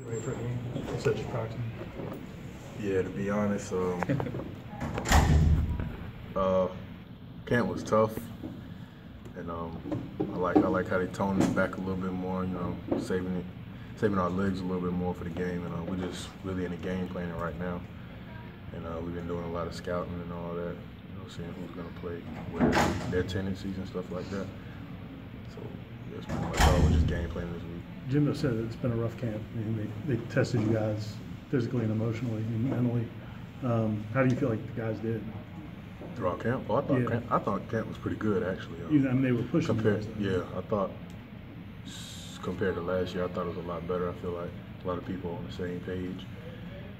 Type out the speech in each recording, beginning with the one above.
Ready for a game? Such practice. Yeah, to be honest, camp was tough, and I like how they toned it back a little bit more. You know, saving our legs a little bit more for the game, and we're just really in the game planning right now. And we've been doing a lot of scouting and all that. You know, seeing who's going to play, where their tendencies and stuff like that. So yeah, that's pretty much all. We're just game planning this week. Jimbo said it's been a rough camp. I mean, they tested you guys physically and emotionally and mentally. How do you feel like the guys did? Throughout camp? Oh, I thought camp was pretty good, actually. I mean, they were pushing compared. Yeah, I thought compared to last year, I thought it was a lot better. I feel like a lot of people on the same page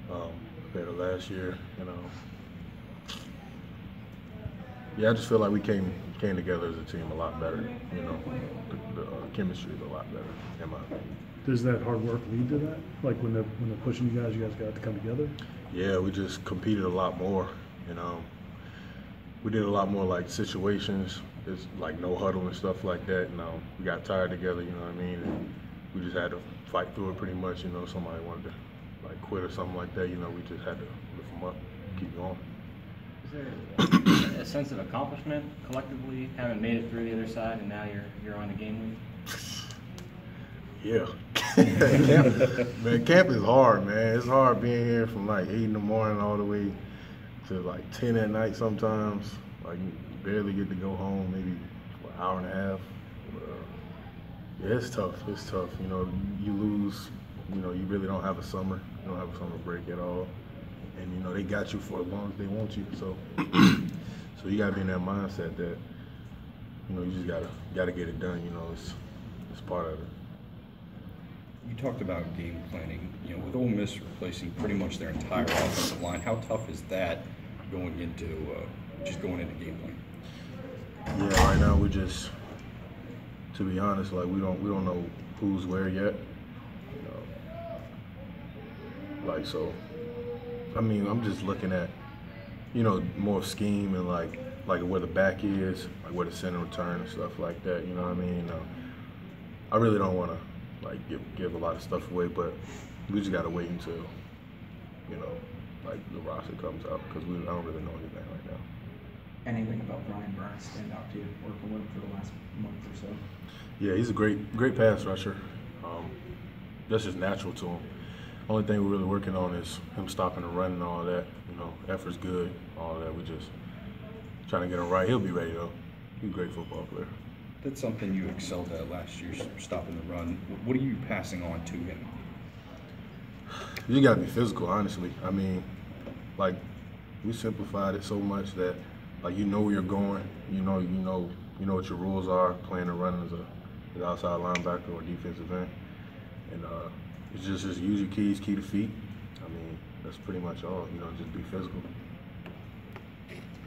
compared to last year. You know, yeah, I just feel like we came together as a team a lot better. You know, the chemistry is a lot better, in my opinion. Does that hard work lead to that? Like when they're pushing you guys got to come together? Yeah, we just competed a lot more. You know, we did a lot more like situations. It's like no huddle and stuff like that. You know, we got tired together. You know what I mean? And we just had to fight through it pretty much. You know, somebody wanted to like quit or something like that. You know, we just had to lift them up, keep going. Is there a sense of accomplishment collectively, having made it through the other side, and now you're on the game week? Yeah. Camp is hard, man. It's hard being here from like 8 in the morning all the way to like 10 at night sometimes. Like you barely get to go home, maybe for an hour and a half. Yeah, it's tough. It's tough. You know, you lose. You know, you really don't have a summer. You don't have a summer break at all. And you know, they got you for as long as they want you. So, so you gotta be in that mindset that you know you just gotta get it done. You know, it's part of it. You talked about game planning. You know, with Ole Miss replacing pretty much their entire offensive line, how tough is that going into game plan? Yeah, right now we just, to be honest, like we don't know who's where yet. You know, like so. I mean, I'm just looking at, you know, more scheme and like where the back is, like where the center return and stuff like that. You know what I mean? I really don't want to like give a lot of stuff away, but we just gotta wait until, you know, like the roster comes out because I don't really know anything right now. Anything about Brian Burns stand out to you working with him for the last month or so? Yeah, he's a great pass rusher. That's just natural to him. Only thing we're really working on is him stopping the run and all that. You know, effort's good, all that. We just trying to get him right. He'll be ready though. He's a great football player. That's something you excelled at last year, stopping the run. What are you passing on to him? You gotta be physical, honestly. I mean, like we simplified it so much that like you know where you're going. You know what your rules are. Playing the run as an outside linebacker or defensive end, and it's just use your keys, key to feet. I mean, that's pretty much all. You know, just be physical.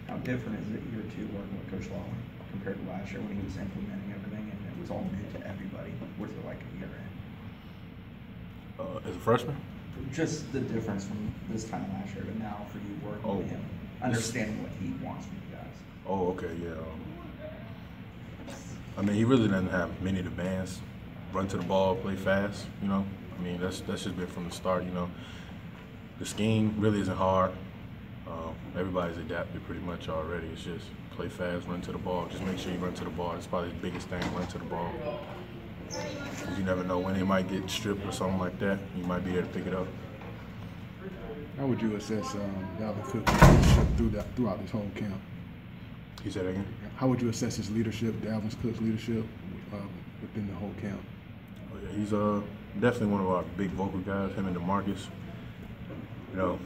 How different is it year two working with Coach Lawler compared to last year when he was implementing everything and it was all new to everybody? What's it like a year in? As a freshman? Just the difference from this time last year to now for you working with him, understanding what he wants from you guys. Oh, okay, yeah. I mean, he really doesn't have many demands. Run to the ball, play fast, you know. I mean, that's just been from the start, you know. The scheme really isn't hard. Everybody's adapted pretty much already. It's just play fast, run to the ball. Just make sure you run to the ball. That's probably the biggest thing, run to the ball. Because you never know when they might get stripped or something like that. You might be there to pick it up. How would you assess Dalvin Cook's leadership throughout this whole camp? You said that again? How would you assess his leadership, Dalvin Cook's leadership within the whole camp? Oh, yeah, he's definitely one of our big vocal guys, him and DeMarcus. You know,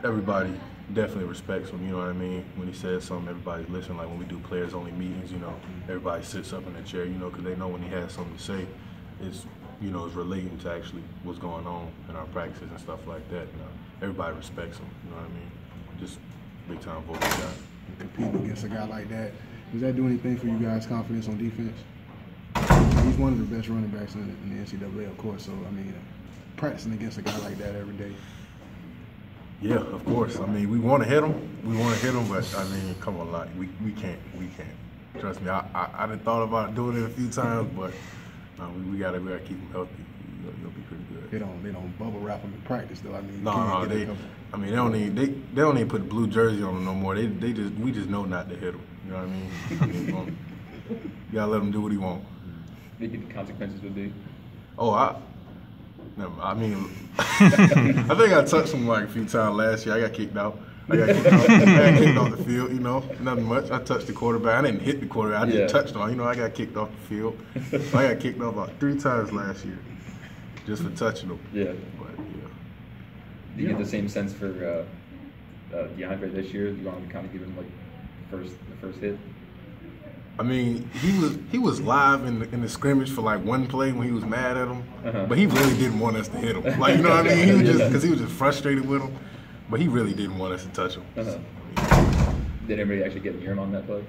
everybody definitely respects him, you know what I mean? When he says something, everybody listen. Like when we do players-only meetings, you know, everybody sits up in their chair, you know, because they know when he has something to say, it's relating to actually what's going on in our practices and stuff like that. You know, everybody respects him, you know what I mean? Just big-time vocal guy. Competing against a guy like that, does that do anything for you guys' confidence on defense? He's one of the best running backs in the NCAA, of course, so, I mean, practicing against a guy like that every day. Yeah, of course. I mean, we want to hit him. But I mean, come on, like we can't. Trust me, I done thought about doing it a few times, but we gotta keep him healthy. He'll be pretty good. They don't bubble wrap them in practice though. I mean, you No, can't no, get a they. couple- I mean, they don't even put the blue jersey on them no more. We just know not to hit him. You know what I mean? You gotta let him do what he want. Maybe the consequences would be. Oh, I mean, I think I touched him like a few times last year. I got kicked out. I got kicked off the field, you know, nothing much. I touched the quarterback. I didn't hit the quarterback. I just touched him. You know, I got kicked off the field. I got kicked off like 3 times last year just for touching him. Yeah. But, yeah. Do you get the same sense for DeAndre this year? You want to kind of give him like the first hit? I mean, he was live in the scrimmage for like one play when he was mad at him, but he really didn't want us to hit him. Like, you know what I mean? He was just because he was just frustrated with him, but he really didn't want us to touch him. Did anybody actually get near him on that play?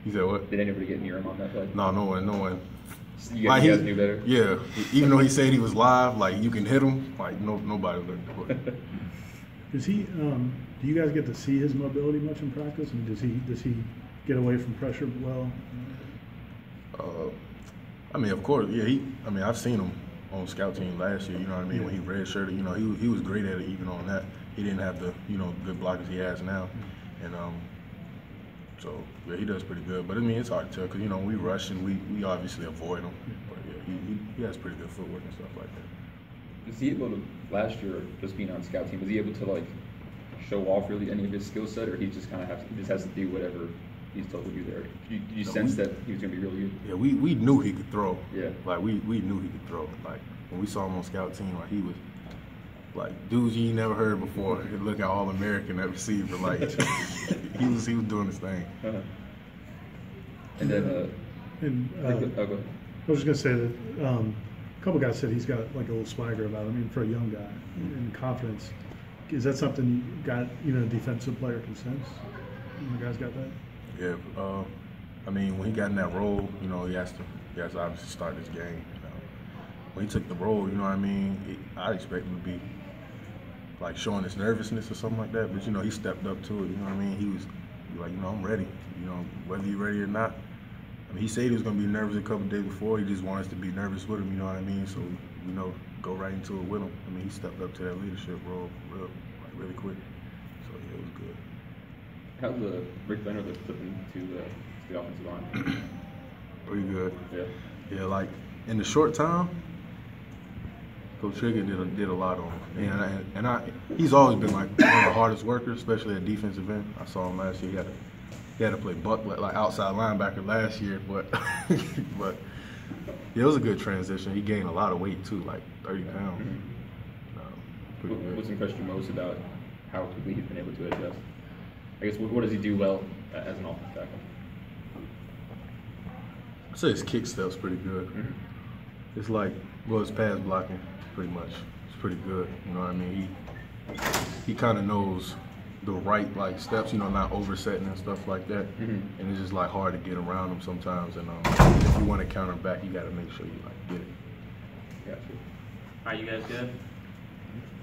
You said what? Did anybody get near him on that play? No one. You guys knew better? Yeah, even though he said he was live, like you can hit him, like nobody was gonna do it. Does he? Do you guys get to see his mobility much in practice? And does he get away from pressure well? I mean, of course, yeah. I've seen him on scout team last year. You know what I mean? When he redshirted, you know, he was great at it. Even on that, he didn't have the good blockers he has now, and so yeah, he does pretty good. But I mean, it's hard to tell because we rush and we obviously avoid him. But yeah, he has pretty good footwork and stuff like that. Was he able to last year, just being on scout team? Was he able to like show off really any of his skill set, or he just has to do whatever he's told to do there? Did you sense that he was going to be really good? Yeah, we knew he could throw. Yeah. Like we knew he could throw. Like when we saw him on scout team, like he was like dudes you never heard before. He'd look at All-American at receiver. Like he was doing his thing. And then I was just gonna say that a couple guys said he's got like a little swagger about him. I mean, for a young guy and confidence. Is that something you got? A defensive player can sense. The guys got that. Yeah. I mean, when he got in that role, he has to obviously start this game. When he took the role, I mean, I expect him to be like showing his nervousness or something like that. But he stepped up to it. You know what I mean? He was like, I'm ready. Whether you're ready or not. I mean, he said he was going to be nervous a couple of days before. He just wanted us to be nervous with him. You know what I mean? So go right into it with him. I mean, he stepped up to that leadership role really quick. So yeah, it was good. How's the Rick Leonard flipping to the offensive line? Pretty good. Yeah. Yeah, like in the short time, Coach Trigger did a lot on him. And he's always been like one of the hardest workers, especially at defensive end. I saw him last year. He had to play buck like outside linebacker last year, but yeah, it was a good transition. He gained a lot of weight too, like 30 pounds. Pretty good. What's impressed you most about how quickly he's been able to adjust? I guess what does he do well as an offensive tackle? I'd say his kick step's pretty good. It's like, his pass blocking, pretty much. It's pretty good. You know what I mean? He kind of knows the right steps, not oversetting and stuff like that. And it's just hard to get around him sometimes. And if you want to counter back, you got to make sure you get it. Gotcha. All right, you guys good?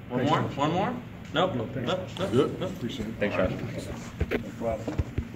One more? Nope. Thanks. Nope. Good. Appreciate it. Thanks, Josh.